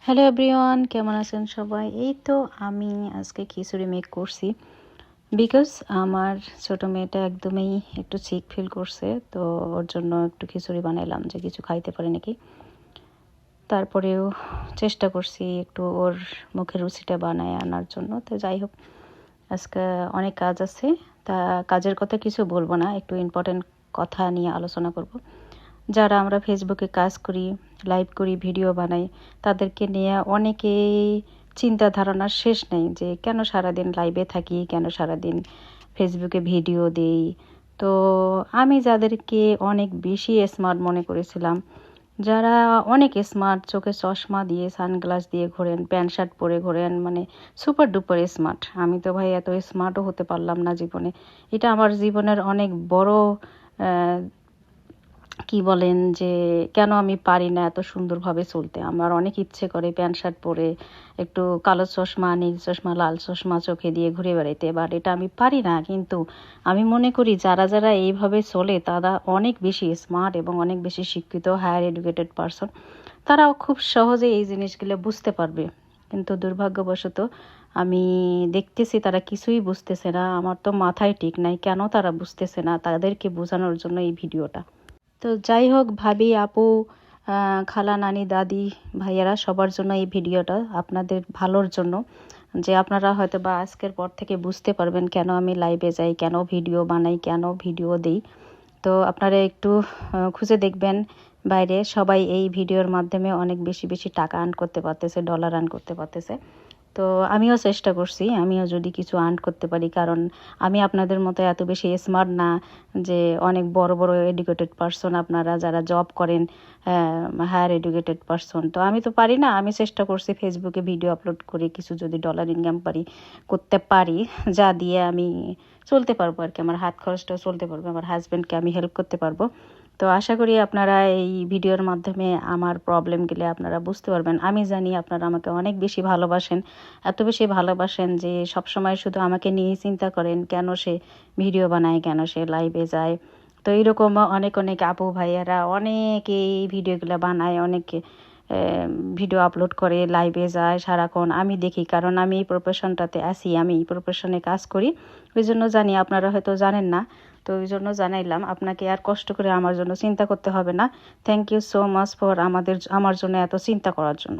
Hello everyone, কেমন আছেন সবাই? এই তো আমি আজকে খিচুড়ি মেক করছি বিকজ আমার ছোট মেয়েটা একদমই একটু সিক ফিল করছে। তো ওর জন্য একটু খিচুড়ি বানাইলাম যে কিছু খাইতে পারে নাকি। তারপরেও চেষ্টা করছি একটু ওর মুখের রুচিটা বানায় আনার জন্য। তো যাই হোক, আজকে অনেক কাজ আছে, তা কাজের কথা কিছু বলবো না, একটু ইম্পর্টেন্ট কথা নিয়ে আলোচনা করব। যারা আমরা ফেসবুকে কাজ করি, লাইভ করি, ভিডিও বানাই, তাদেরকে নিয়ে অনেকেই চিন্তা ধারণার শেষ নেই যে কেন সারাদিন লাইভে থাকি, কেন সারাদিন ফেসবুকে ভিডিও দেই। তো আমি যাদেরকে অনেক বেশি স্মার্ট মনে করেছিলাম, যারা অনেক স্মার্ট, চোখে চশমা দিয়ে সানগ্লাস দিয়ে ঘোরেন, প্যান্ট শার্ট পরে ঘোরেন, মানে সুপার ডুপার স্মার্ট, আমি তো ভাই এত স্মার্টও হতে পারলাম না জীবনে। এটা আমার জীবনের অনেক বড় কি বলেন যে কেন আমি পারি না এত সুন্দরভাবে চলতে। আমার অনেক ইচ্ছে করে প্যান্ট শার্ট পরে একটু কালো চশমা, নীল চশমা, লাল চশমা চোখে দিয়ে ঘুরে বেড়াইতে, বাট এটা আমি পারি না। কিন্তু আমি মনে করি যারা যারা এইভাবে চলে তারা অনেক বেশি স্মার্ট এবং অনেক বেশি শিক্ষিত, হায়ার এডুকেটেড পারসন। তারাও খুব সহজে এই জিনিসগুলো বুঝতে পারবে। কিন্তু দুর্ভাগ্যবশত আমি দেখতেছি তারা কিছুই বুঝতেছে না। আমার তো মাথায় ঠিক নাই কেন তারা বুঝতেছে না, তাদেরকে বোঝানোর জন্য এই ভিডিওটা। তো যাই হোক, ভাবি, আপু, খালা, নানি, দাদি, ভাইয়ারা, সবার জন্য এই ভিডিওটা, আপনাদের ভালোর জন্য। যে আপনারা হয়তো বা আজকের পর থেকে বুঝতে পারবেন কেন আমি লাইভে যাই, কেন ভিডিও বানাই, কেন ভিডিও দিই। তো আপনারা একটু খুঁজে দেখবেন, বাইরে সবাই এই ভিডিওর মাধ্যমে অনেক বেশি বেশি টাকা আর্ন করতে পারতেছে, ডলার আর্ন করতে পারতেছে। তো আমিও চেষ্টা করছি, আমিও যদি কিছু আর্ন করতে পারি, কারণ আমি আপনাদের মতো এত বেশি স্মার্ট না যে অনেক বড় বড় এডুকেটেড পারসন আপনারা যারা জব করেন, হায়ার এডুকেটেড পারসন। তো আমি তো পারি না। আমি চেষ্টা করছি ফেসবুকে ভিডিও আপলোড করে কিছু যদি ডলার ইনকাম করতে পারি, যা দিয়ে আমি চলতে পারবো আর কি, আমার হাত খরচটাও চলতে পারবো, আমার হাজব্যান্ডকে আমি হেল্প করতে পারবো। তো আশা করি আপনারা এই ভিডিওর মাধ্যমে আমার প্রবলেমগুলো আপনারা বুঝতে পারবেন। আমি জানি আপনারা আমাকে অনেক বেশি ভালোবাসেন, এত বেশি ভালোবাসেন যে সবসময় শুধু আমাকে নিয়েই চিন্তা করেন, কেন সে ভিডিও বানায়, কেন সে লাইভে যায়। তো এইরকম অনেক অনেক আপু ভাইয়ারা অনেকে এই ভিডিওগুলো বানায়, অনেকে ভিডিও আপলোড করে, লাইভে যায় সারাক্ষণ। আমি দেখি, কারণ আমি এই প্রফেশনটাতে আছি, আমি এই প্রফেশনে কাজ করি, ওই জন্য জানি। আপনারা হয়তো জানেন না, তো ওই জন্য জানাইলাম। আপনাকে আর কষ্ট করে আমার জন্য চিন্তা করতে হবে না। Thank you so much for আমার জন্য এত চিন্তা করার জন্য।